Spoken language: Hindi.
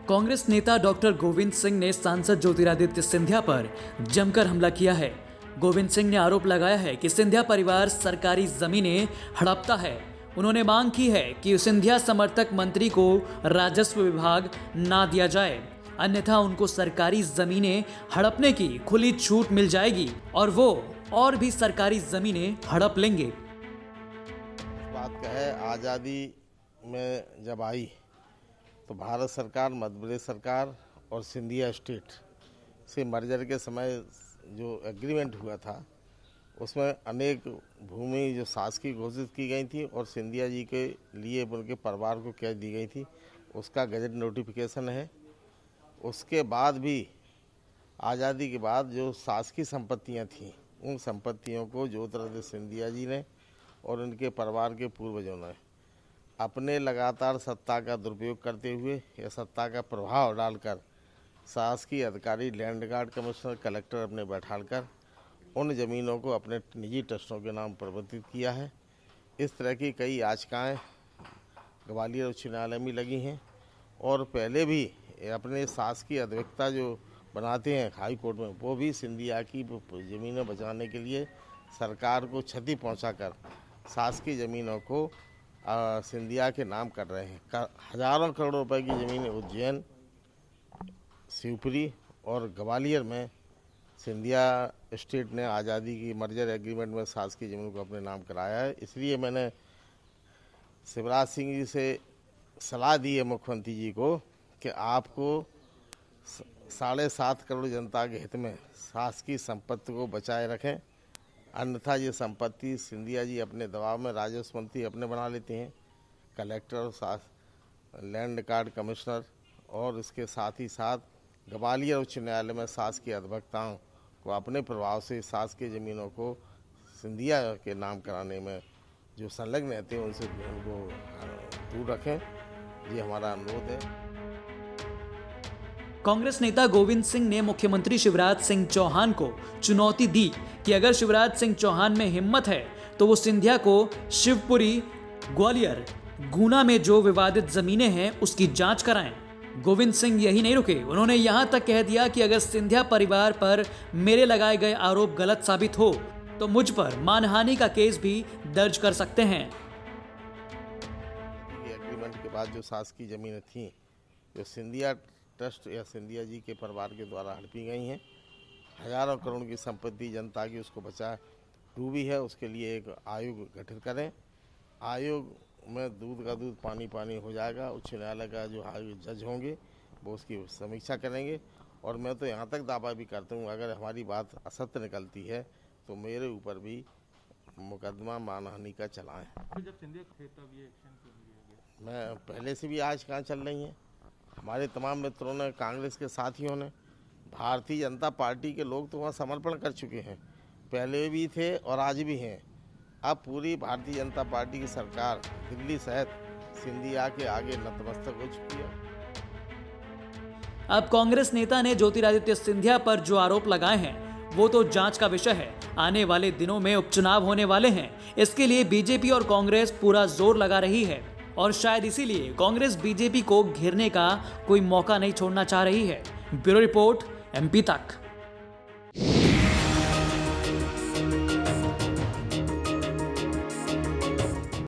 कांग्रेस नेता डॉक्टर गोविंद सिंह ने सांसद ज्योतिरादित्य सिंधिया पर जमकर हमला किया है। गोविंद सिंह ने आरोप लगाया है कि सिंधिया परिवार सरकारी जमीनें हड़पता है। उन्होंने मांग की है कि सिंधिया समर्थक मंत्री को राजस्व विभाग ना दिया जाए, अन्यथा उनको सरकारी जमीनें हड़पने की खुली छूट मिल जाएगी और वो और भी सरकारी जमीनें हड़प लेंगे। बात का है, आज़ादी में जब आई तो भारत सरकार, मध्य प्रदेश सरकार और सिंधिया स्टेट से मर्जर के समय जो एग्रीमेंट हुआ था उसमें अनेक भूमि जो शासकीय घोषित की गई थी और सिंधिया जी के लिए उनके परिवार को कैद दी गई थी, उसका गजट नोटिफिकेशन है। उसके बाद भी आज़ादी के बाद जो शासकीय संपत्तियां थीं, उन संपत्तियों को ज्योतिरादित्य सिंधिया जी ने और उनके परिवार के पूर्वजों ने अपने लगातार सत्ता का दुरुपयोग करते हुए या सत्ता का प्रभाव डालकर शासकीय अधिकारी, लैंड गार्ड कमिश्नर, कलेक्टर अपने बैठालकर उन ज़मीनों को अपने निजी ट्रस्टों के नाम परिवर्तित किया है। इस तरह की कई याचिकाएं ग्वालियर उच्च न्यायालय में लगी हैं और पहले भी अपने शासकीय अधिवक्ता जो बनाते हैं हाई कोर्ट में, वो भी सिंधिया की ज़मीनें बचाने के लिए सरकार को क्षति पहुंचाकर शासकीय ज़मीनों को सिंधिया के नाम कर रहे हैं। हजारों करोड़ रुपए की ज़मीनें उज्जैन, शिवपुरी और ग्वालियर में सिंधिया स्टेट ने आज़ादी की मर्जर एग्रीमेंट में शासकीय ज़मीन को अपने नाम कराया है। इसलिए मैंने शिवराज सिंह जी से सलाह दी है मुख्यमंत्री जी को कि आपको 7.5 करोड़ जनता के हित में शासकीय संपत्ति को बचाए रखें, अन्यथा ये संपत्ति सिंधिया जी अपने दबाव में राजस्व मंत्री अपने बना लेते हैं, कलेक्टर, लैंड गार्ड कमिश्नर और इसके साथ ही साथ ग्वालियर उच्च न्यायालय में शासकीय अधिवक्ताओं को अपने प्रभाव से शासकीय ज़मीनों को सिंधिया के नाम कराने में जो संलग्न रहते हैं उनसे उनको दूर रखें, ये हमारा अनुरोध है। कांग्रेस नेता गोविंद सिंह ने मुख्यमंत्री शिवराज सिंह चौहान को चुनौती दी कि अगर शिवराज सिंह चौहान में हिम्मत है तो वो सिंधिया को शिवपुरी, ग्वालियर, गुना में जो विवादित जमीनें हैं उसकी जांच कराएं। गोविंद सिंह यही नहीं रुके, उन्होंने यहां तक कह दिया कि अगर सिंधिया परिवार पर मेरे लगाए गए आरोप गलत साबित हो तो मुझ पर मानहानि का केस भी दर्ज कर सकते हैं। एग्रीमेंट के बाद जो शासकीय जमीनें थीं, जो सिंधिया ट्रस्ट या सिंधिया जी के परिवार के द्वारा हड़पी गई हैं, हजारों करोड़ की संपत्ति जनता की उसको बचा डूबी है, उसके लिए एक आयोग गठित करें। आयोग में दूध का दूध पानी पानी हो जाएगा। उच्च न्यायालय का जो जज होंगे वो उसकी समीक्षा करेंगे और मैं तो यहाँ तक दावा भी करता हूँ, अगर हमारी बात असत्य निकलती है तो मेरे ऊपर भी मुकदमा मानहानि का चलाएं। जब सिंधिया थे तब ये एक्शन क्यों लिया गया? मैं पहले से भी आज कहाँ चल रही हैं, हमारे तमाम मित्रों ने, कांग्रेस के साथियों ने, भारतीय जनता पार्टी के लोग तो वहाँ समर्पण कर चुके हैं, पहले भी थे और आज भी हैं। अब पूरी भारतीय जनता पार्टी की सरकार दिल्ली सहित सिंधिया के आगे नतमस्तक हो चुकी है। अब कांग्रेस नेता ने ज्योतिरादित्य सिंधिया पर जो आरोप लगाए हैं वो तो जांच का विषय है। आने वाले दिनों में उपचुनाव होने वाले हैं, इसके लिए बीजेपी और कांग्रेस पूरा जोर लगा रही है और शायद इसीलिए कांग्रेस बीजेपी को घेरने का कोई मौका नहीं छोड़ना चाह रही है। ब्यूरो रिपोर्ट, MP तक।